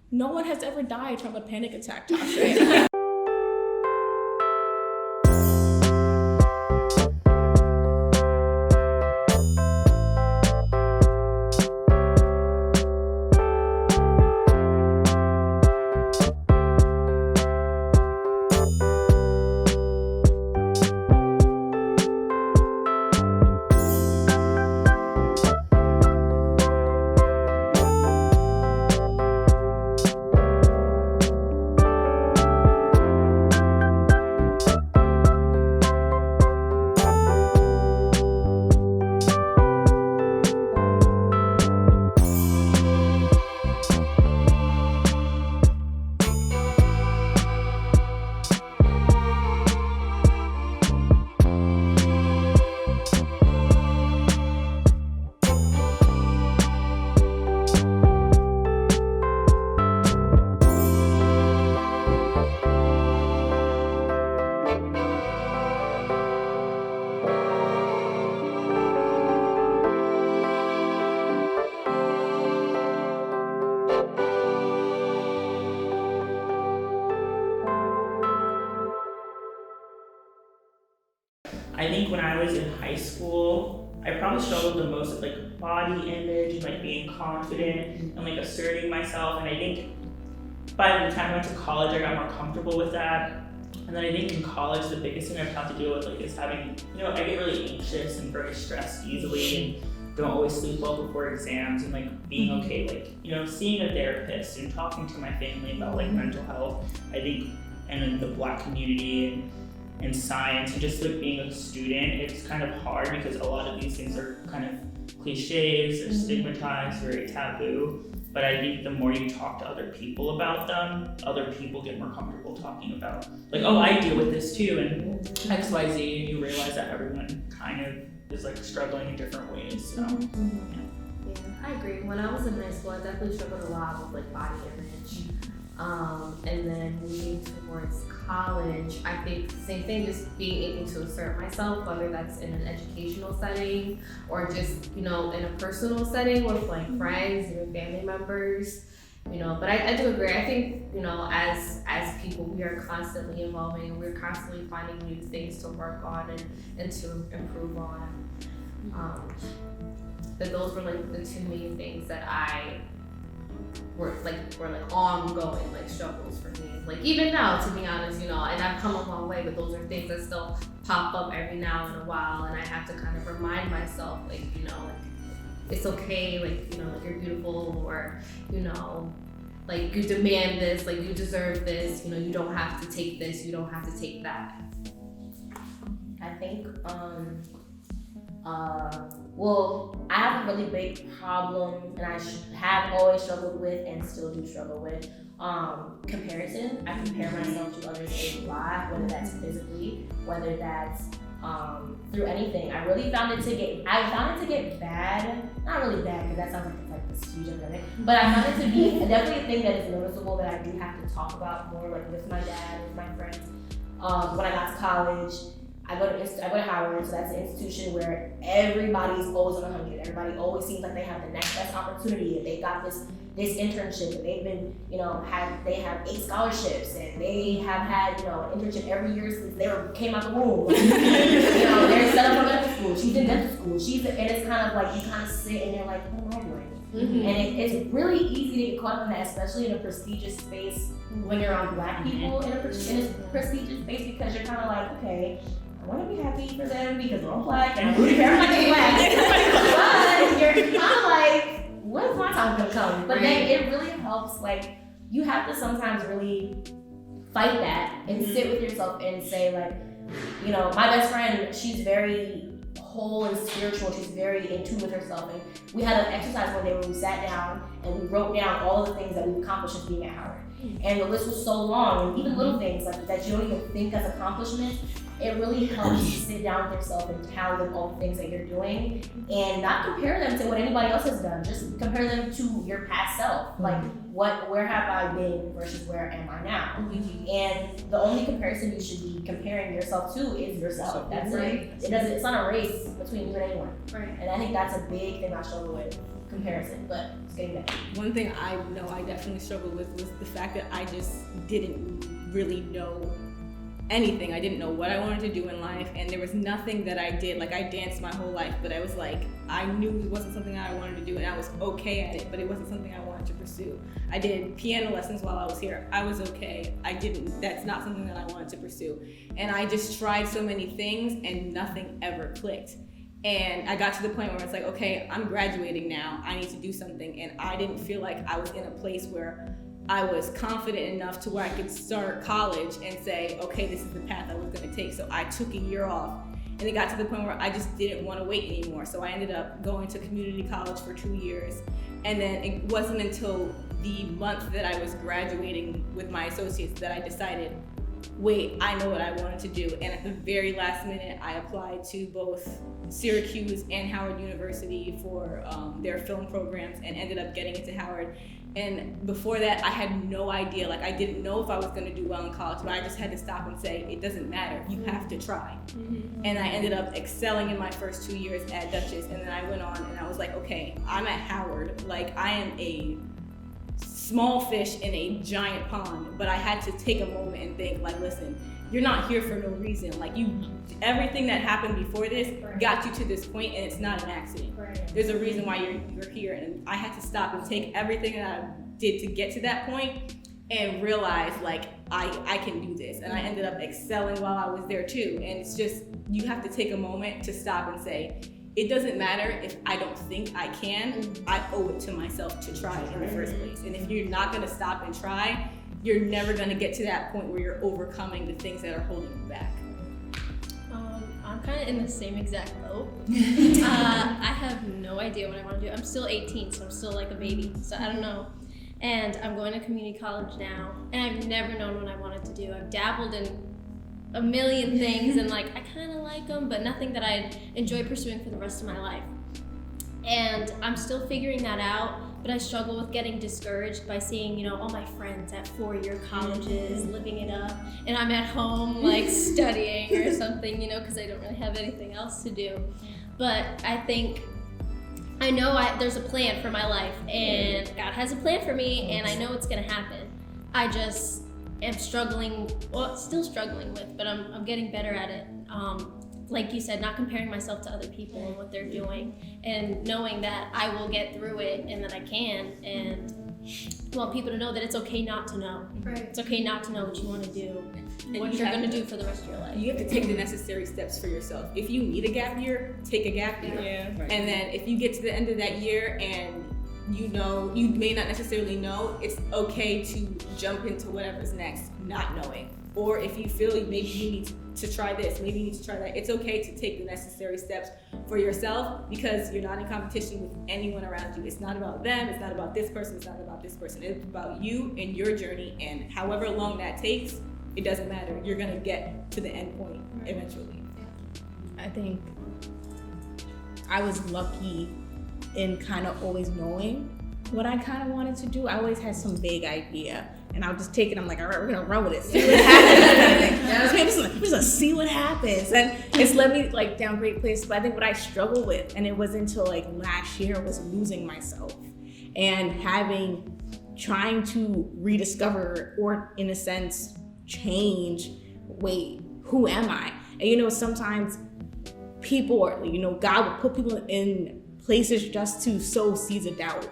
no one has ever died from a panic attack, Tasha. I think when I was in high school, I probably struggled the most with like body image and like being confident and like asserting myself. And I think by the time I went to college, I got more comfortable with that. And then I think in college, the biggest thing I've had to deal with like is having, I get really anxious and very stressed easily and don't always sleep well before exams, and like being okay, like, seeing a therapist and talking to my family about like mental health, I think, and in the Black community and science and just like being a student, it's kind of hard because a lot of these things are kind of cliches, they're stigmatized, very taboo. But I think the more you talk to other people about them, other people get more comfortable talking about, like, oh, I deal with this too, and X, Y, Z, and you realize that everyone kind of is like struggling in different ways. So, yeah, I agree. When I was in high school, I definitely struggled a lot with like body image. And then moving towards college, I think the same thing, just being able to assert myself, whether that's in an educational setting or just, in a personal setting with like friends and family members, but I do agree. I think, as people, we are constantly evolving and we're constantly finding new things to work on and to improve on. But those were like the two main things that were ongoing like struggles for me. Like even now, to be honest, and I've come a long way, but those are things that still pop up every now and a while, and I have to kind of remind myself, like, it's okay, like, like you're beautiful, or, like you demand this, like you deserve this, you don't have to take this, you don't have to take that. I think, well, I have a really big problem, and I have always struggled with and still do struggle with comparison. I compare myself to others a lot, whether that's physically, whether that's through anything. I found it to get bad, not really bad because that sounds like it's like this huge epidemic, but I found it to be definitely a thing that is noticeable that I do have to talk about more, like with my dad, with my friends. When I got to college, I go to Howard, so that's an institution where everybody's always on 100. Everybody always seems like they have the next best opportunity. They got this internship, and they've been, they have 8 scholarships, and they have had, an internship every year since they came out the womb. They're set up for medical school. She's in dental school. And it's kind of like you kind of sit and you're like, what am I doing? Mm-hmm. And it's really easy to get caught up in that, especially in a prestigious space when you're around Black people in a prestigious space, because you're kind of like, okay, I want to be happy for them because we're all Black and I'm rooting for everybody Black. But you're kind of like, when's my time gonna come? But then it really helps, like, you have to sometimes really fight that and sit with yourself and say, like, my best friend, she's very whole and spiritual. She's very in tune with herself. And we had an exercise one day where we sat down and we wrote down all the things that we've accomplished since being at Howard. And the list was so long, and even little things like that you don't even think as accomplishments. It really helps you sit down with yourself and tally up all the things that you're doing and not compare them to what anybody else has done. Just compare them to your past self. Like, where have I been versus where am I now? And the only comparison you should be comparing yourself to is yourself. That's it. It's not a race between you and anyone. Right. And I think that's a big thing I struggle with. comparison, but it's getting better. One thing I know I definitely struggled with was the fact that I just didn't really know anything. I didn't know what I wanted to do in life, and there was nothing that I did. Like, I danced my whole life, but I was like, I knew it wasn't something I wanted to do, and I was okay at it, but it wasn't something I wanted to pursue. I did piano lessons while I was here. I was okay. That's not something that I wanted to pursue. And I just tried so many things, and nothing ever clicked. And I got to the point where it's like, okay, I'm graduating now. I need to do something. And I didn't feel like I was in a place where I was confident enough to where I could start college and say, okay, this is the path I was gonna take. So I took a year off, and it got to the point where I just didn't want to wait anymore. So I ended up going to community college for 2 years. And then it wasn't until the month that I was graduating with my associates that I decided, wait, I know what I wanted to do. And at the very last minute, I applied to both Syracuse and Howard University for their film programs, and ended up getting into Howard. And before that, I had no idea. Like, I didn't know if I was gonna do well in college, but I just had to stop and say, it doesn't matter, you have to try. And I ended up excelling in my first 2 years at Dutchess, and then I went on and I was like, okay, I'm at Howard. Like, I am a small fish in a giant pond, but I had to take a moment and think, like, listen, you're not here for no reason. Like, everything that happened before this got you to this point, and it's not an accident. There's a reason why you're here, and I had to stop and take everything that I did to get to that point and realize, like, I can do this. And I ended up excelling while I was there too. And it's just, you have to take a moment to stop and say, it doesn't matter if I don't think I can, I owe it to myself to try in the first place. And if you're not gonna stop and try, you're never gonna get to that point where you're overcoming the things that are holding you back. I'm kind of in the same exact boat. I have no idea what I want to do. I'm still 18, so I'm still like a baby, so I don't know. And I'm going to community college now, and I've never known what I wanted to do. I've dabbled in a million things, and like, I kind of like them, but nothing that I enjoy pursuing for the rest of my life. And I'm still figuring that out, but I struggle with getting discouraged by seeing, you know, all my friends at 4-year colleges living it up, and I'm at home like studying or something, you know, because I don't really have anything else to do. But I think I know there's a plan for my life, and God has a plan for me, and I know it's gonna happen. I just am struggling, well, still struggling with, but I'm getting better at it. Like you said, not comparing myself to other people and what they're doing, and knowing that I will get through it and that I can, and I want people to know that it's okay not to know. Right. It's okay not to know what you want to do, And what you you're have going to do for the rest of your life. You have to take the necessary steps for yourself. If you need a gap year, take a gap year. And then if you get to the end of that year and you know, you may not necessarily know, it's okay to jump into whatever's next, not knowing. Or if you feel maybe you need to try this, maybe you need to try that, it's okay to take the necessary steps for yourself, because you're not in competition with anyone around you. It's not about them, it's not about this person, it's not about this person. It's about you and your journey, and however long that takes, it doesn't matter. You're gonna get to the end point eventually. I think I was lucky in kind of always knowing what I kind of wanted to do. I always had some vague idea, and I'll just take it. I'm like, all right, we're gonna run with it, see what happens. We're just gonna see what happens, and it's led me like down great places. But I think what I struggled with, and it was until like last year, was losing myself and trying to rediscover, or in a sense, change. Wait, who am I? And you know, sometimes people are, you know, God will put people in places just to sow seeds of doubt.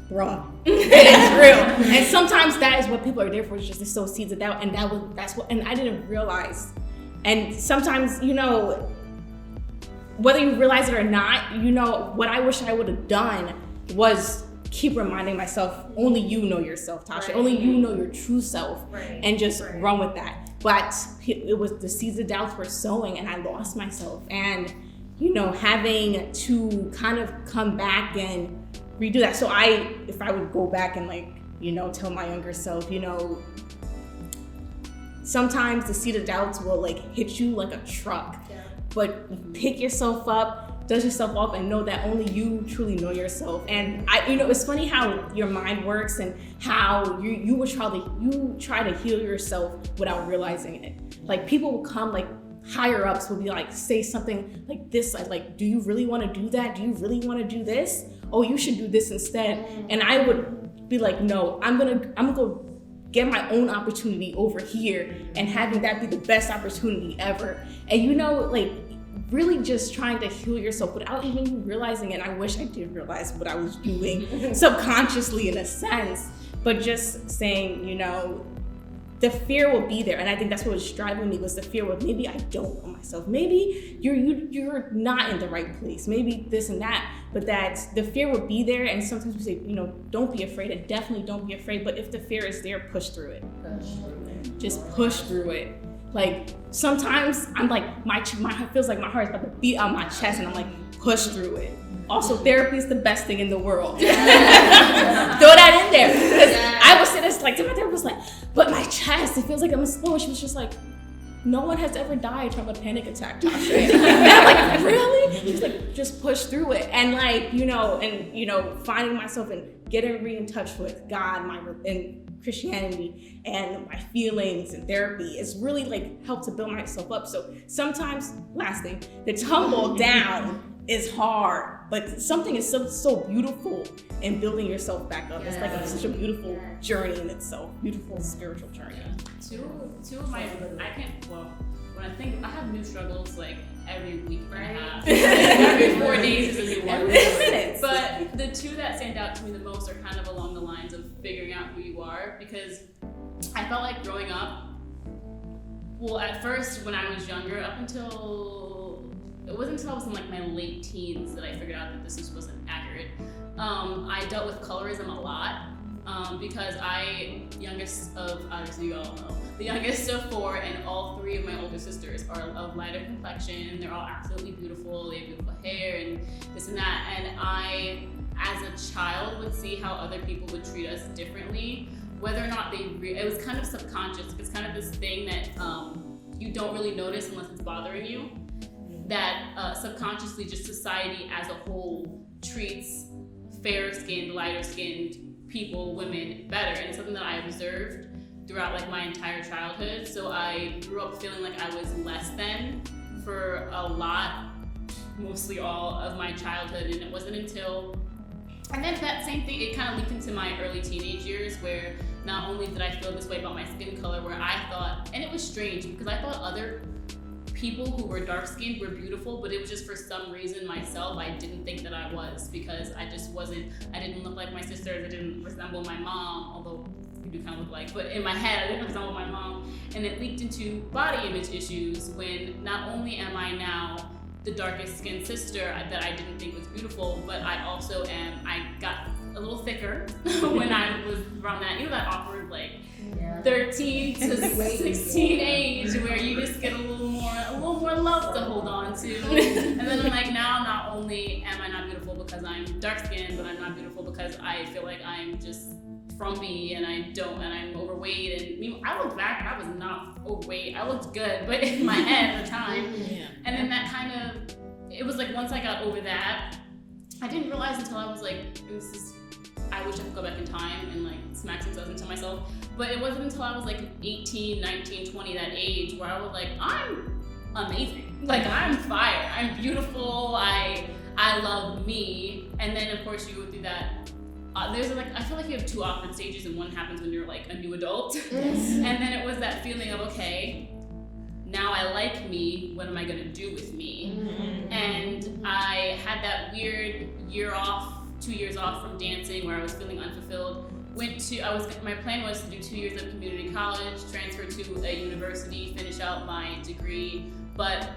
Bruh. It's real. And sometimes that is what people are there for, is just to sow seeds of doubt. And and I didn't realize. And sometimes, you know, whether you realize it or not, you know, what I wish I would have done was keep reminding myself, only you know yourself, Tasha. Right. Only you know your true self. Right. And just Right. run with that. But it was the seeds of doubts were sowing, and I lost myself. And, you know, having to kind of come back and redo that. So if I would go back and, like, you know, tell my younger self, you know, sometimes the seed of doubts will like hit you like a truck. Yeah. But pick yourself up, dust yourself off, and know that only you truly know yourself. And you know, it's funny how your mind works, and how you try to heal yourself without realizing it. Like, people will come, like higher ups will be like, say something like this, like, do you really want to do that? Do you really want to do this? oh, you should do this instead. And I would be like, no, I'm gonna get my own opportunity over here and having that be the best opportunity ever. And you know, like really just trying to heal yourself without even realizing it. And I wish I did realize what I was doing subconsciously in a sense, but just saying, you know, the fear will be there. And I think that's what was driving me, was the fear of maybe I don't know myself. Maybe you're not in the right place. Maybe this and that, but that the fear will be there. And sometimes we say, you know, don't be afraid, and definitely don't be afraid. But if the fear is there, push through it. Just push through it. Like sometimes I'm like, my feels like my heart is about to beat out my chest, and I'm like, push through it. Also, therapy is the best thing in the world. Throw that in there. Because I would say this, like, to my therapist, like, but my chest, it feels like I'm exploding. She was just like, no one has ever died from a panic attack, Tasha. And I'm like, really? She's like, just push through it. And like, you know, finding myself and getting in touch with God, and Christianity, and my feelings and therapy, it's really like helped to build myself up. So sometimes, last thing, the tumble down is hard, but something is so beautiful in building yourself back up. It's like such a beautiful journey in itself, beautiful spiritual journey. Two of my, when I think, I have new struggles like every week and a half. Every 4 days is a new one. Every 10 minutes. But the two that stand out to me the most are kind of along the lines of figuring out who you are, because I felt like growing up, well, at first when I was younger, it wasn't until I was in like my late teens that I figured out that this just wasn't accurate. I dealt with colorism a lot because youngest of, obviously you all know, the youngest of 4, and all 3 of my older sisters are of lighter complexion. They're all absolutely beautiful. They have beautiful hair and this and that. And I, as a child, would see how other people would treat us differently, whether or not it was kind of subconscious. It's kind of this thing that you don't really notice unless it's bothering you. That subconsciously just society as a whole treats fair-skinned, lighter-skinned people, women, better. And it's something that I observed throughout like my entire childhood. So I grew up feeling like I was less than for a lot, mostly all of my childhood. And it wasn't until, and then that same thing, it kind of leaked into my early teenage years, where not only did I feel this way about my skin color, where I thought, and it was strange because I thought other people who were dark-skinned were beautiful, but it was just for some reason myself, I didn't think that I was, because I didn't look like my sisters, I didn't resemble my mom, although we do kind of look like, but in my head I didn't resemble my mom. And it leaked into body image issues, when not only am I now the darkest skinned sister that I didn't think was beautiful, but I got a little thicker when I was around that, that awkward like 13 to 16 age, where you just get a little more love to hold on to. And then I'm like, now not only am I not beautiful because I'm dark skinned, but I'm not beautiful because I feel like I'm just frumpy and I'm overweight. And I looked back and I was not overweight. I looked good, but in my head at the time. And then that kind of, it was like once I got over that, I didn't realize until I was like, I wish I could go back in time and like smack some stuff into myself. But it wasn't until I was like 18, 19, 20, that age, where I was like, I'm amazing. Like, I'm fire. I'm beautiful. I love me. And then of course you go through that. There's like, I feel like you have 2 awkward stages, and one happens when you're like a new adult. And then it was that feeling of, okay, now I like me, what am I gonna do with me? And I had that weird 2 years off from dancing, where I was feeling unfulfilled. My plan was to do 2 years of community college, transfer to a university, finish out my degree, but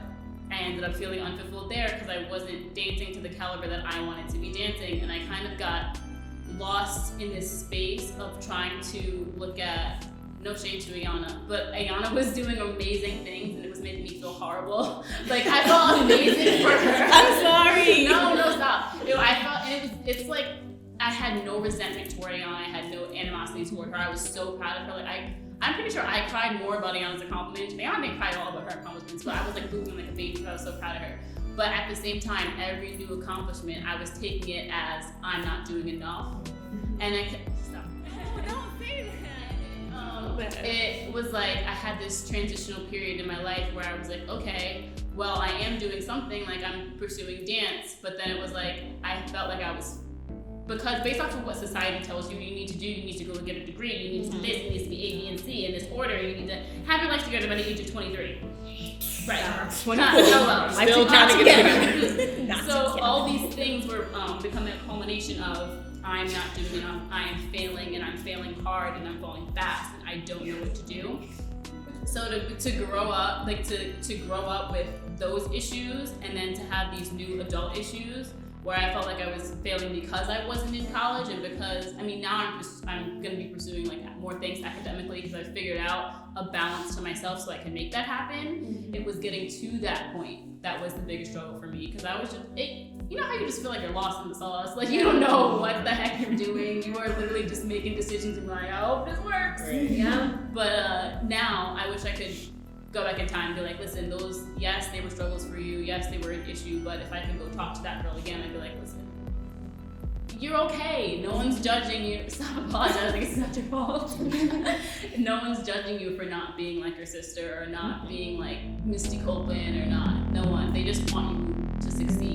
I ended up feeling unfulfilled there because I wasn't dancing to the caliber that I wanted to be dancing. And I kind of got lost in this space of trying to look at, no shade to Ayana, but Ayana was doing amazing things, and it was making me feel horrible. Like, I felt amazing for her. I'm sorry. No, stop. I felt, and it's like, I had no resentment toward Ayana. I had no animosity toward her. I was so proud of her. Like, I'm pretty sure I cried more about Ayana's accomplishments. Ayana didn't cry all about her accomplishments, but I was like booing like a baby because I was so proud of her. But at the same time, every new accomplishment, I was taking it as I'm not doing enough. And I kept, stop. Don't say that. It was like I had this transitional period in my life where I was like, okay, well, I am doing something, like I'm pursuing dance, but then it was like I felt like I was because based off of what society tells you need to do, you need to go and get a degree, you need to do this, it needs to be A, B, and C in this order, you need to have your life together by the age of 23. Right. 24. Still trying to get together. So all these things were becoming a culmination of I'm not doing enough, I am failing, and I'm failing hard, and I'm falling fast, and I don't know what to do. So to grow up, like to grow up with those issues, and then to have these new adult issues where I felt like I was failing because I wasn't in college, and because now I'm going to be pursuing like more things academically because I figured out a balance to myself so I can make that happen. It was getting to that point that was the biggest struggle for me, because I was just you know how you just feel like you're lost in the sauce, like you don't know what the heck you're doing, you are literally just making decisions and like, I hope this works. Right. Yeah. But now I wish I could go back in time and be like, listen, those, yes, they were struggles for you, yes, they were an issue, but if I could go talk to that girl again, I'd be like, listen, you're okay, no one's judging you, stop apologizing, it's not your fault. No one's judging you for not being like your sister, or not being like Misty Copeland, or not, no one, they just want you to succeed.